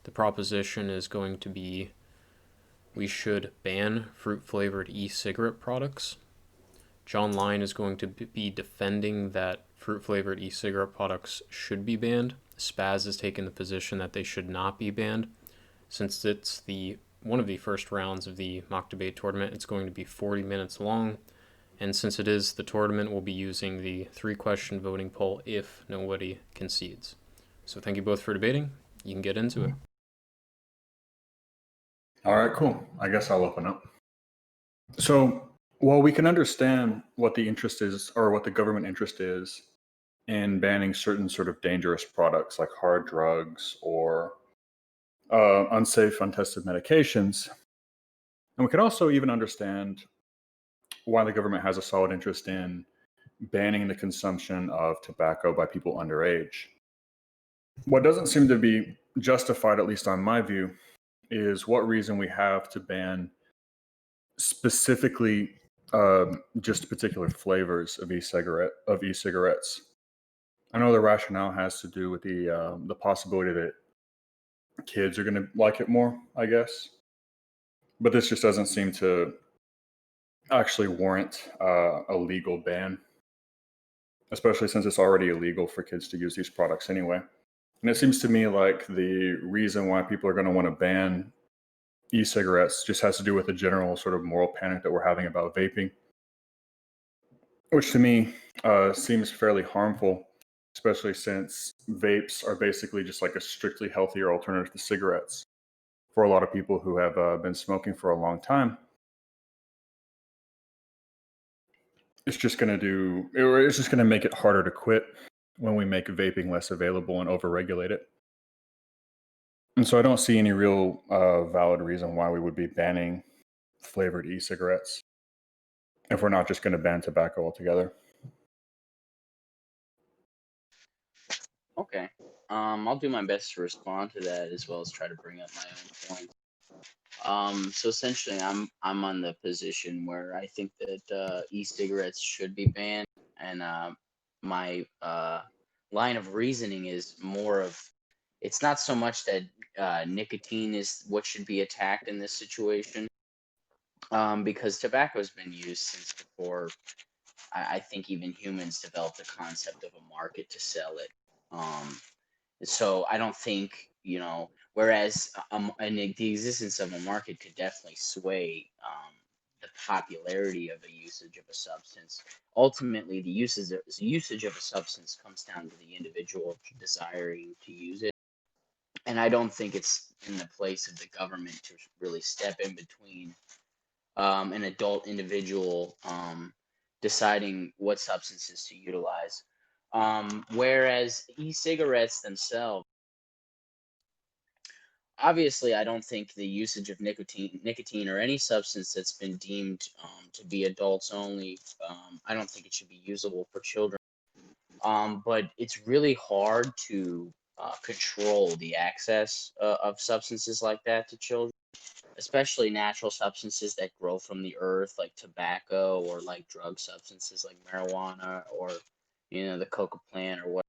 The proposition is going to be we should ban fruit-flavored e-cigarette products. John Line is going to be defending that fruit-flavored e-cigarette products should be banned. Spaz has taken the position that they should not be banned. Since it's the one of the first rounds of the mock debate tournament, it's going to be 40 minutes long. And since it is the tournament, we'll be using the 3-question voting poll if nobody concedes. So thank you both for debating. You can get into it. All right, cool. I guess I'll open up. So, while we can understand what the interest is, or what the government interest is in banning certain sort of dangerous products like hard drugs or unsafe, untested medications, and we can also even understand why the government has a solid interest in banning the consumption of tobacco by people underage. What doesn't seem to be justified, at least on my view, is what reason we have to ban specifically just particular flavors of e-cigarettes. I know the rationale has to do with the possibility that kids are going to like it more, I guess. But this just doesn't seem to actually warrant a legal ban, especially since it's already illegal for kids to use these products anyway. And it seems to me like the reason why people are going to want to ban e-cigarettes just has to do with the general sort of moral panic that we're having about vaping, which to me seems fairly harmful, especially since vapes are basically just like a strictly healthier alternative to cigarettes for a lot of people who have been smoking for a long time. It's just going to make it harder to quit when we make vaping less available and overregulate it. And so I don't see any real valid reason why we would be banning flavored e-cigarettes if we're not just going to ban tobacco altogether. Okay. I'll do my best to respond to that as well as try to bring up my own point. So essentially, I'm on the position where I think that e-cigarettes should be banned, and my line of reasoning is more of it's not so much that nicotine is what should be attacked in this situation, because tobacco's been used since before. I think even humans developed the concept of a market to sell it. Um, so I don't think, whereas the existence of a market could definitely sway the popularity of a usage of a substance. Ultimately, the usage of a substance comes down to the individual desiring to use it. And I don't think it's in the place of the government to really step in between an adult individual deciding what substances to utilize. Whereas e-cigarettes themselves, obviously, I don't think the usage of nicotine or any substance that's been deemed to be adults only, I don't think it should be usable for children. But it's really hard to control the access of substances like that to children, especially natural substances that grow from the earth, like tobacco, or like drug substances like marijuana, or the coca plant, or what.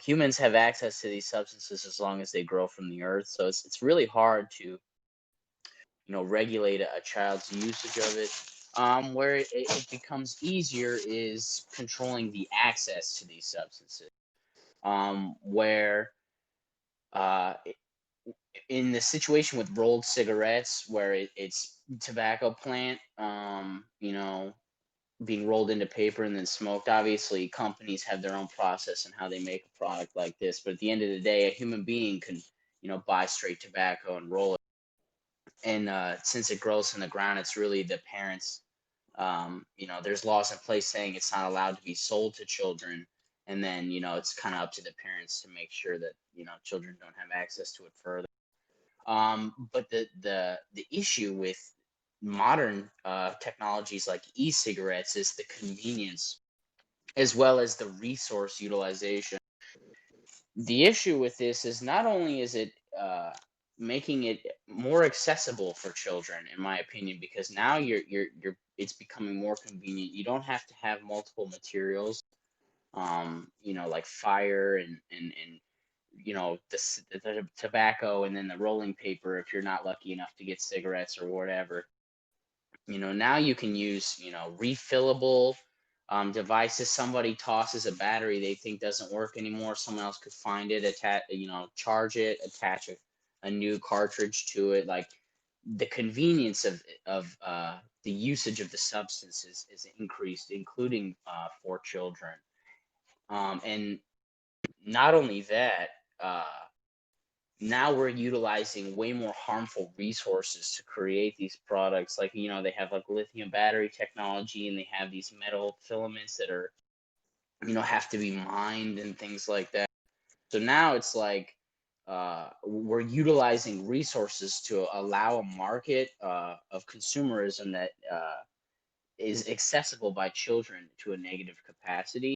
Humans have access to these substances as long as they grow from the earth, so it's really hard to regulate a child's usage of it. Where it becomes easier is controlling the access to these substances. Where uh, in the situation with rolled cigarettes, where it's tobacco plant, being rolled into paper and then smoked. Obviously, companies have their own process and how they make a product like this. But at the end of the day, a human being can, buy straight tobacco and roll it. And since it grows from the ground, it's really the parents. There's laws in place saying it's not allowed to be sold to children. And then, it's kind of up to the parents to make sure that, children don't have access to it further. But the issue with modern technologies like e-cigarettes is the convenience as well as the resource utilization. The issue with this is not only is it making it more accessible for children, in my opinion, because now it's becoming more convenient. You don't have to have multiple materials, like fire and the tobacco and then the rolling paper if you're not lucky enough to get cigarettes or whatever. Now you can use refillable devices. Somebody tosses a battery they think doesn't work anymore, someone else could find it, charge it, attach a new cartridge to it. Like, the convenience of the usage of the substance is increased, including for children. And not only that, uh, now we're utilizing way more harmful resources to create these products. Like, they have like lithium battery technology, and they have these metal filaments that are, have to be mined and things like that. So now it's like, we're utilizing resources to allow a market of consumerism that is accessible by children to a negative capacity.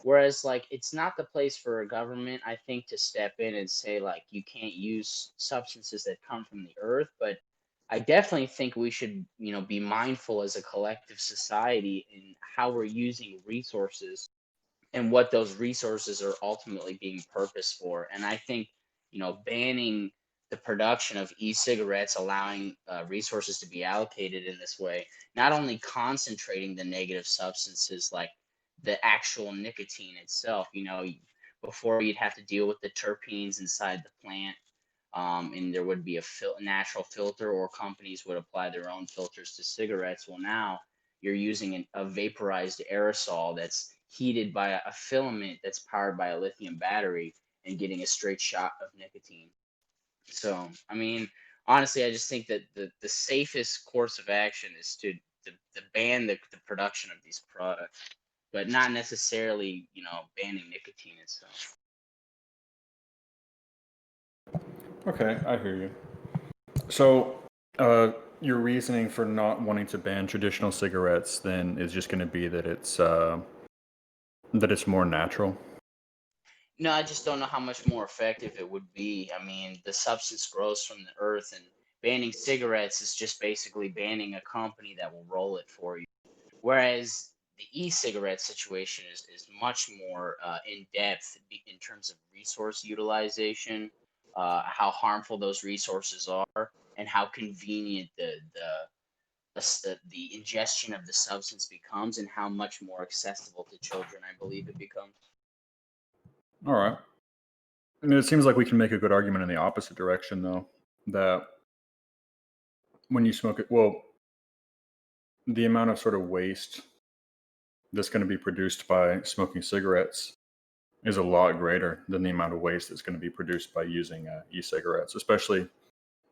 Whereas, like, it's not the place for a government, I think, to step in and say, like, you can't use substances that come from the earth. But I definitely think we should, be mindful as a collective society in how we're using resources and what those resources are ultimately being purposed for. And I think, banning the production of e-cigarettes, allowing resources to be allocated in this way, not only concentrating the negative substances like the actual nicotine itself. Before you'd have to deal with the terpenes inside the plant, and there would be a natural filter, or companies would apply their own filters to cigarettes. Well, now you're using a vaporized aerosol that's heated by a filament that's powered by a lithium battery, and getting a straight shot of nicotine. So, I mean, honestly, I just think that the safest course of action is to ban the production of these products, but not necessarily, banning nicotine itself. Okay, I hear you. So, your reasoning for not wanting to ban traditional cigarettes then is just going to be that it's more natural. No, I just don't know how much more effective it would be. I mean, the substance grows from the earth, and banning cigarettes is just basically banning a company that will roll it for you. Whereas the e-cigarette situation is much more in depth in terms of resource utilization, how harmful those resources are, and how convenient the ingestion of the substance becomes, and how much more accessible to children, I believe, it becomes. All right. I mean, it seems like we can make a good argument in the opposite direction, though, that when you smoke it, well, the amount of sort of waste that's going to be produced by smoking cigarettes is a lot greater than the amount of waste that's going to be produced by using e-cigarettes, especially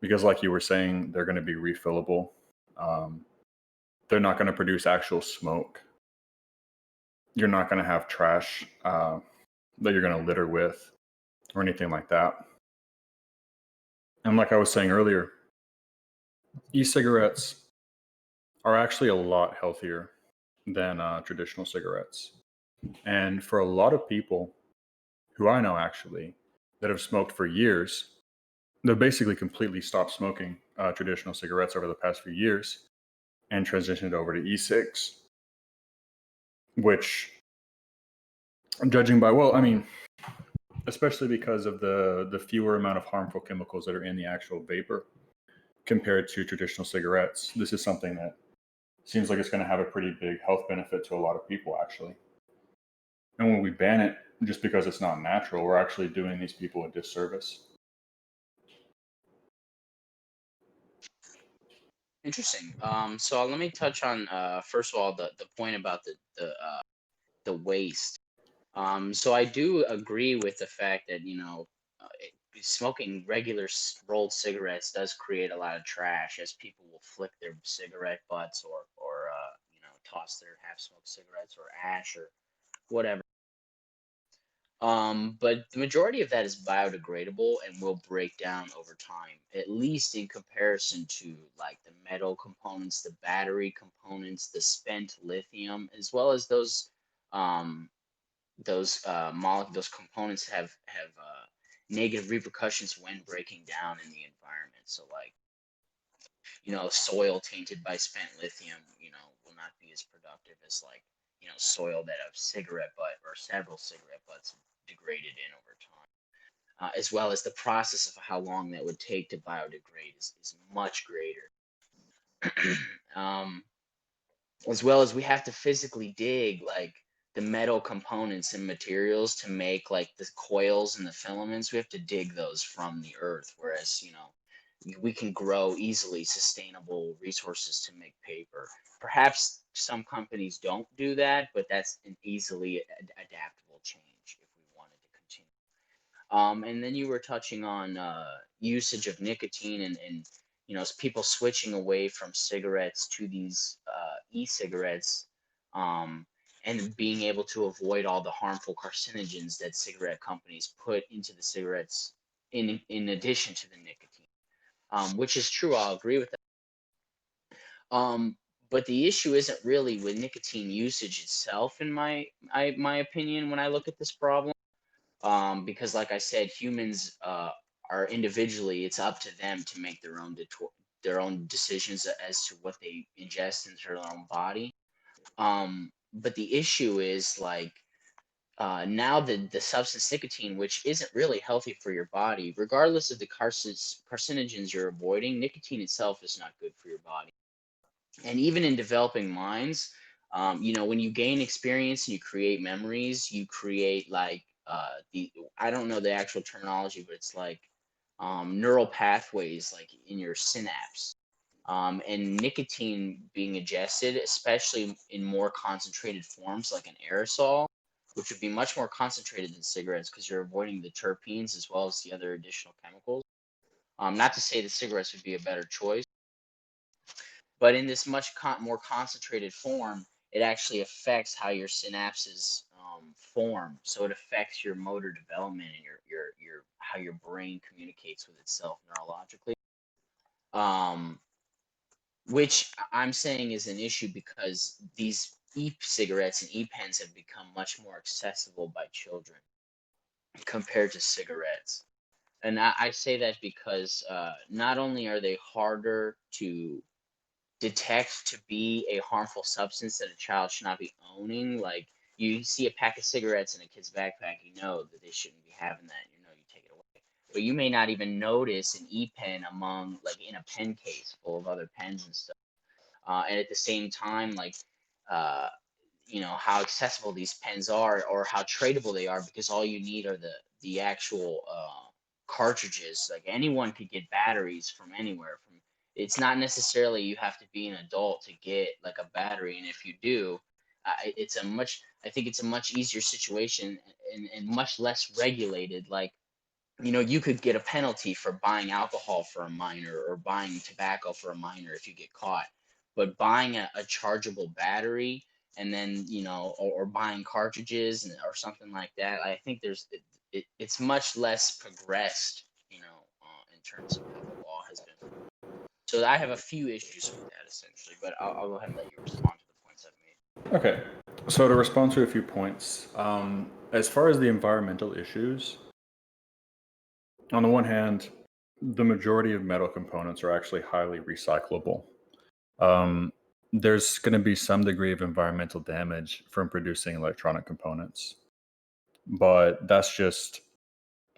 because, like you were saying, they're going to be refillable. Um, they're not going to produce actual smoke. You're not going to have trash that you're going to litter with or anything like that. And like I was saying earlier, e-cigarettes are actually a lot healthier than traditional cigarettes. And for a lot of people who I know actually that have smoked for years, they've basically completely stopped smoking traditional cigarettes over the past few years and transitioned over to e-cigs, which, judging by, well, I mean, especially because of the fewer amount of harmful chemicals that are in the actual vapor compared to traditional cigarettes, this is something that seems like it's going to have a pretty big health benefit to a lot of people, actually. And when we ban it just because it's not natural, we're actually doing these people a disservice. Interesting. So let me touch on first of all the point about the waste. So I do agree with the fact that smoking regular rolled cigarettes does create a lot of trash, as people will flick their cigarette butts, or toss their half smoked cigarettes or ash or whatever. But the majority of that is biodegradable and will break down over time, at least in comparison to like the metal components, the battery components, the spent lithium, as well as um, those components have negative repercussions when breaking down in the environment. So, like, soil tainted by spent lithium, will not be as productive as, like, soil that a cigarette butt or several cigarette butts degraded in over time. as well as the process of how long that would take to biodegrade is much greater. um, as well as we have to physically dig like the metal components and materials to make like the coils and the filaments. We have to dig those from the earth, whereas we can grow easily sustainable resources to make paper. Perhaps some companies don't do that, but that's an easily adaptable change if we wanted to continue. And then you were touching on usage of nicotine and people switching away from cigarettes to these e-cigarettes, um, and being able to avoid all the harmful carcinogens that cigarette companies put into the cigarettes in addition to the nicotine, which is true. I'll agree with that. But the issue isn't really with nicotine usage itself, in my opinion, when I look at this problem, because like I said, humans are individually, it's up to them to make their own decisions as to what they ingest into their own body. But the issue is like now the substance nicotine, which isn't really healthy for your body, regardless of the carcinogens you're avoiding, nicotine itself is not good for your body. And even in developing minds, when you gain experience and you create memories, you create like the I don't know the actual terminology, but it's like neural pathways like in your synapse. And nicotine being ingested, especially in more concentrated forms like an aerosol, which would be much more concentrated than cigarettes because you're avoiding the terpenes as well as the other additional chemicals. Not to say that cigarettes would be a better choice, but in this much more concentrated form, it actually affects how your synapses form. So it affects your motor development and your how your brain communicates with itself neurologically. Um, which I'm saying is an issue because these e-cigarettes and e-pens have become much more accessible by children compared to cigarettes. And I say that because not only are they harder to detect to be a harmful substance that a child should not be owning. Like you see a pack of cigarettes in a kid's backpack, you know that they shouldn't be having that. You take it away. But you may not even notice an e-pen among like in a pen case full of other pens and stuff. And at the same time, like uh, how accessible these pens are or how tradable they are because all you need are the actual cartridges. Like anyone could get batteries from anywhere. From It's not necessarily you have to be an adult to get like a battery, and if you do, I think it's a much easier situation and much less regulated. Like you could get a penalty for buying alcohol for a minor or buying tobacco for a minor if you get caught. But buying a chargeable battery and then, or buying cartridges or something like that, I think it's much less progressed, in terms of how the law has been. So I have a few issues with that essentially, but I'll go ahead and let you respond to the points I've made. Okay, so to respond to a few points, as far as the environmental issues, on the one hand, the majority of metal components are actually highly recyclable. There's going to be some degree of environmental damage from producing electronic components, but that's just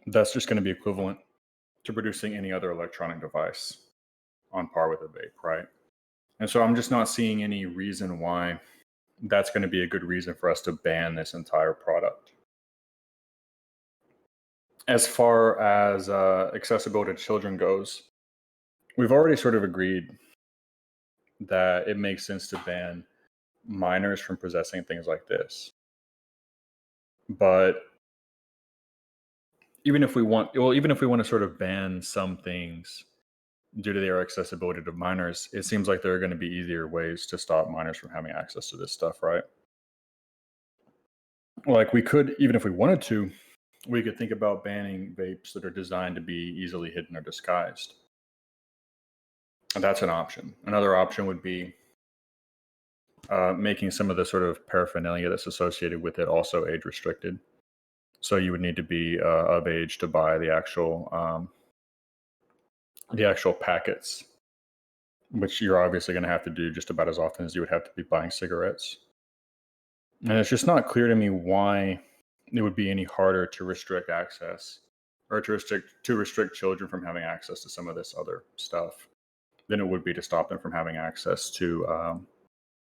going to be equivalent to producing any other electronic device on par with a vape, right? And so I'm just not seeing any reason why that's going to be a good reason for us to ban this entire product. As far as accessibility to children goes, we've already sort of agreed that it makes sense to ban minors from possessing things like this. But even if we want to sort of ban some things due to their accessibility to minors, it seems like there are going to be easier ways to stop minors from having access to this stuff, right? Like we could, even if we wanted to, we could think about banning vapes that are designed to be easily hidden or disguised. And that's an option. Another option would be making some of the sort of paraphernalia that's associated with it also age restricted. So you would need to be of age to buy the actual packets, which you're obviously going to have to do just about as often as you would have to be buying cigarettes. And it's just not clear to me why it would be any harder to restrict access or to restrict children from having access to some of this other stuff than it would be to stop them from having access to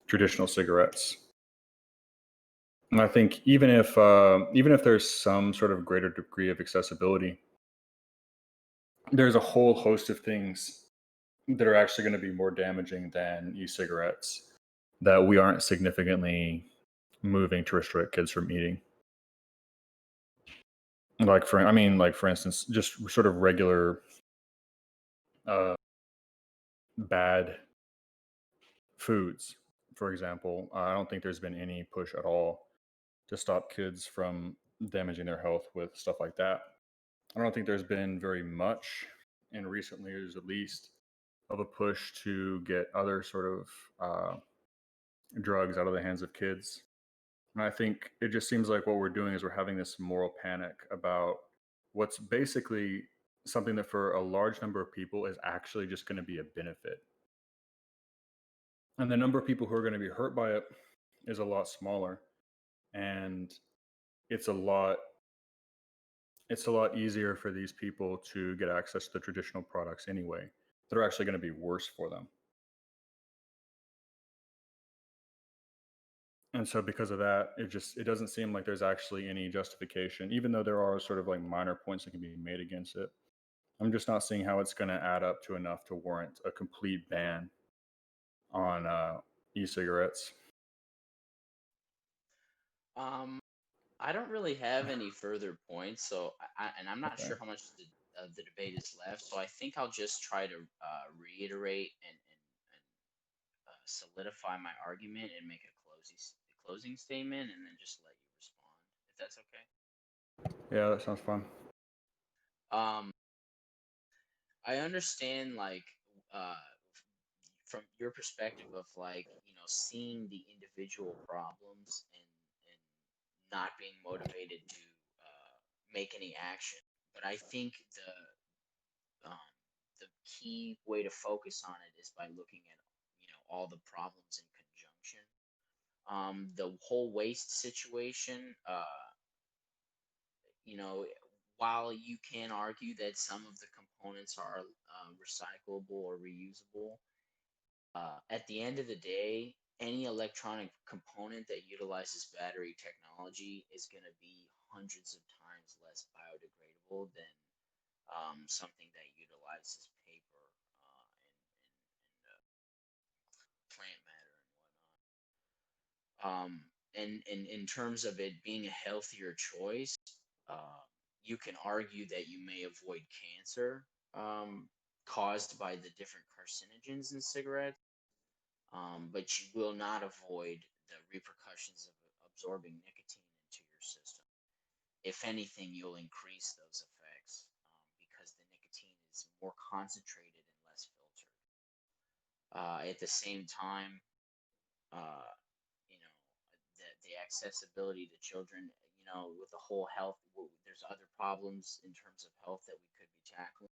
traditional cigarettes. And I think even if there's some sort of greater degree of accessibility, there's a whole host of things that are actually going to be more damaging than e-cigarettes that we aren't significantly moving to restrict kids from eating. Like for instance, just sort of regular uh, bad foods. For example, I don't think there's been any push at all to stop kids from damaging their health with stuff like that. I don't think there's been very much in recent years, at least, of a push to get other sort of drugs out of the hands of kids. And I think it just seems like what we're doing is we're having this moral panic about what's basically something that for a large number of people is actually just going to be a benefit. And the number of people who are going to be hurt by it is a lot smaller. And it's a lot easier for these people to get access to the traditional products anyway that are actually going to be worse for them. And so because of that, it doesn't seem like there's actually any justification, even though there are sort of like minor points that can be made against it. I'm just not seeing how it's going to add up to enough to warrant a complete ban on e-cigarettes. I don't really have any further points, so and I'm not Okay. sure how much the debate is left. So I think I'll just try to reiterate and solidify my argument and make a closing statement, and then just let you respond, if that's okay. Yeah, that sounds fun. Um, I understand, like, uh, from your perspective of, like, seeing the individual problems and not being motivated to make any action. But I think the key way to focus on it is by looking at all the problems in conjunction. The whole waste situation, you know, while you can argue that some of the components are recyclable or reusable, at the end of the day, any electronic component that utilizes battery technology is going to be hundreds of times less biodegradable than something that utilizes paper and plant matter and whatnot. And in terms of it being a healthier choice, uh, you can argue that you may avoid cancer caused by the different carcinogens in cigarettes, but you will not avoid the repercussions of absorbing nicotine into your system. If anything, you'll increase those effects because the nicotine is more concentrated and less filtered. At the same time, uh, you know, the accessibility to children, with the whole health, there's other problems in terms of health that we could be tackling.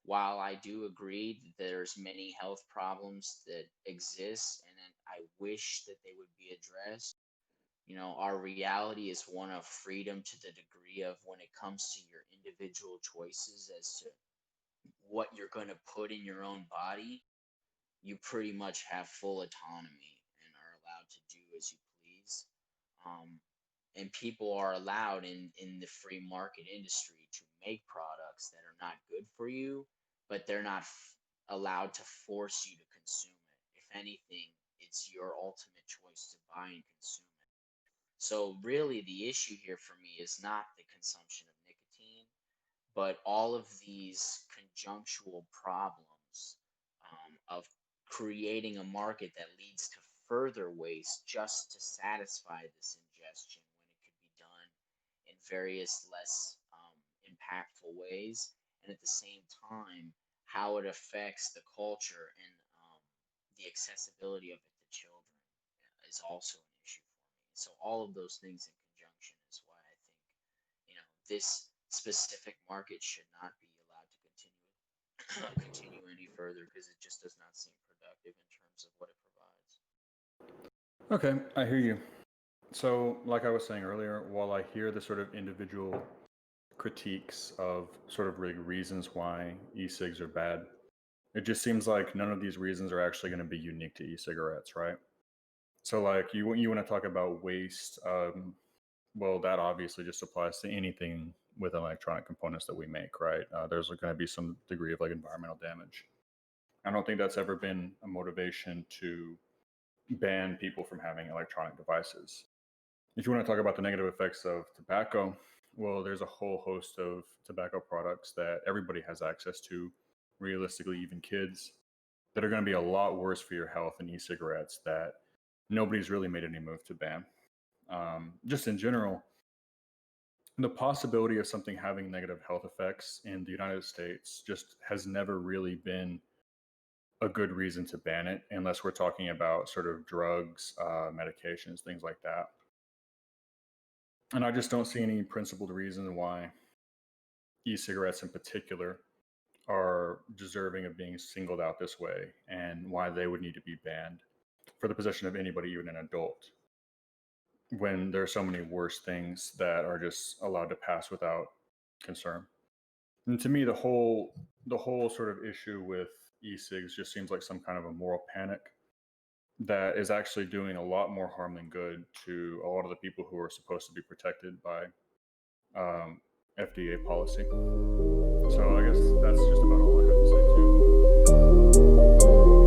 While I do agree that there's many health problems that exist, and then I wish that they would be addressed, our reality is one of freedom to the degree of when it comes to your individual choices as to what you're going to put in your own body. You pretty much have full autonomy and are allowed to do as you please. Um, and people are allowed in the free market industry to make products that are not good for you, but they're not allowed to force you to consume it. If anything, it's your ultimate choice to buy and consume it. So really, the issue here for me is not the consumption of nicotine, but all of these conjunctual problems of creating a market that leads to further waste just to satisfy this ingestion when it could be done in various less impactful ways, and at the same time, how it affects the culture and the accessibility of it to children is also an issue for me. So all of those things in conjunction is why I think this specific market should not be allowed to continue any further because it just does not seem productive in terms of what it provides. Okay, I hear you. So, like I was saying earlier, while I hear the sort of individual critiques of sort of reasons why e-cigs are bad, it just seems like none of these reasons are actually going to be unique to e-cigarettes, right? So like you want to talk about waste, well, that obviously just applies to anything with electronic components that we make, right? There's going to be some degree of like environmental damage. I don't think that's ever been a motivation to ban people from having electronic devices. If you want to talk about the negative effects of tobacco, well, there's a whole host of tobacco products that everybody has access to, realistically, even kids, that are going to be a lot worse for your health than e-cigarettes that nobody's really made any move to ban. Just in general, the possibility of something having negative health effects in the United States just has never really been a good reason to ban it, unless we're talking about sort of drugs, medications, things like that. And I just don't see any principled reason why e-cigarettes in particular are deserving of being singled out this way, and why they would need to be banned for the possession of anybody, even an adult, when there are so many worse things that are just allowed to pass without concern. And to me, the whole sort of issue with e-cigs just seems like some kind of a moral panic that is actually doing a lot more harm than good to a lot of the people who are supposed to be protected by FDA policy. So I guess that's just about all I have to say too.